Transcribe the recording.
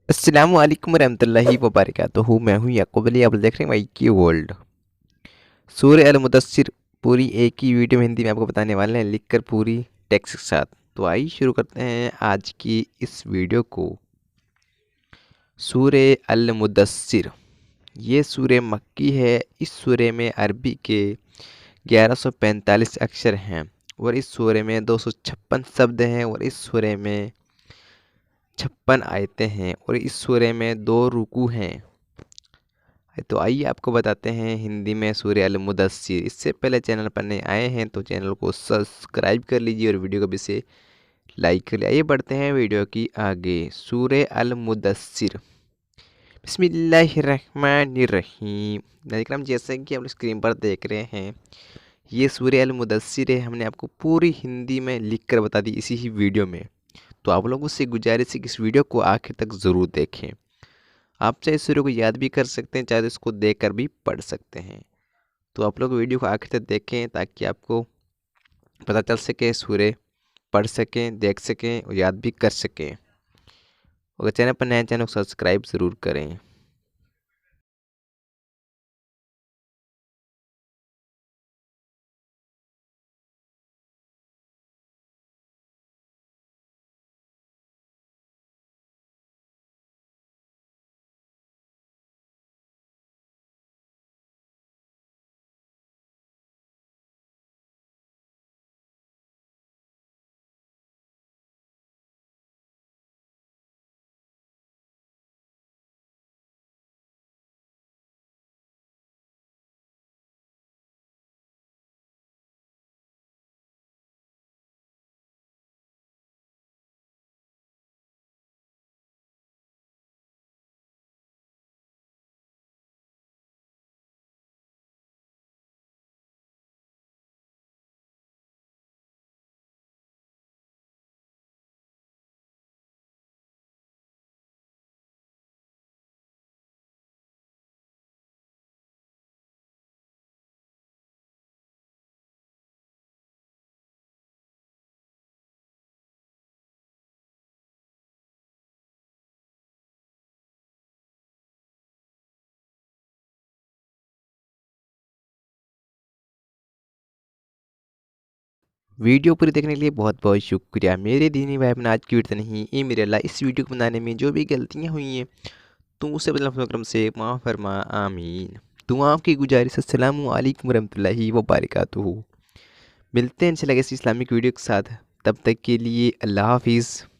अस्सलामुअलैकुम रहमतुल्लाहि वबरकातुहू। मैं हूँ याकूब अली। आप देख रहे हैं माई की वर्ल्ड। सूरह अल मुदस्सिर पूरी एक ही वीडियो में हिंदी में आपको बताने वाले हैं, लिखकर पूरी टेक्स्ट के साथ। तो आइए शुरू करते हैं आज की इस वीडियो को। सूरह अल मुदस्सिर ये सूरह मक्की है। इस सूरह में अरबी के 1145 अक्षर हैं और इस सूरह में 256 शब्द हैं और इस सूरह में 56 आयतें हैं और इस सूरह में 2 रुकू हैं। तो आइए आपको बताते हैं हिंदी में सूरह अल मुदस्सिर। इससे पहले चैनल पर नए आए हैं तो चैनल को सब्सक्राइब कर लीजिए और वीडियो को भी से लाइक कर लीजिए। आइए बढ़ते हैं वीडियो की आगे। सूरह अल मुदस्सिर, बिस्मिल्लाहिर्रहमानिर्रहीम। नाज़रीन, जैसे कि आप स्क्रीन पर देख रहे हैं, ये सूरह अल मुदस्सिर है। हमने आपको पूरी हिंदी में लिख कर बता दी इसी ही वीडियो में। तो आप लोगों से गुजारिश है कि इस वीडियो को आखिर तक ज़रूर देखें। आप चाहे इस सूर्य को याद भी कर सकते हैं, चाहे तो इसको देखकर भी पढ़ सकते हैं। तो आप लोग वीडियो को आखिर तक देखें ताकि आपको पता चल सके, सूर्य पढ़ सकें, देख सकें और याद भी कर सकें। अगर चैनल पर नए चैनल को सब्सक्राइब ज़रूर करें। वीडियो पूरी देखने के लिए बहुत बहुत शुक्रिया। मेरे दीनी भाई बहन, आज की वीडियो नहीं, ये मेरे अल्लाह, इस वीडियो को बनाने में जो भी गलतियाँ हुई हैं तो उसे बदला से माफ़ फरमा, आमीन। तो आपकी गुजारिश, अस्सलामु अलैकुम रहमतुल्लाहि व बारकातुहू। मिलते हैं इंशाल्लाह किसी इस्लामिक वीडियो के साथ। तब तक के लिए अल्लाह हाफिज़।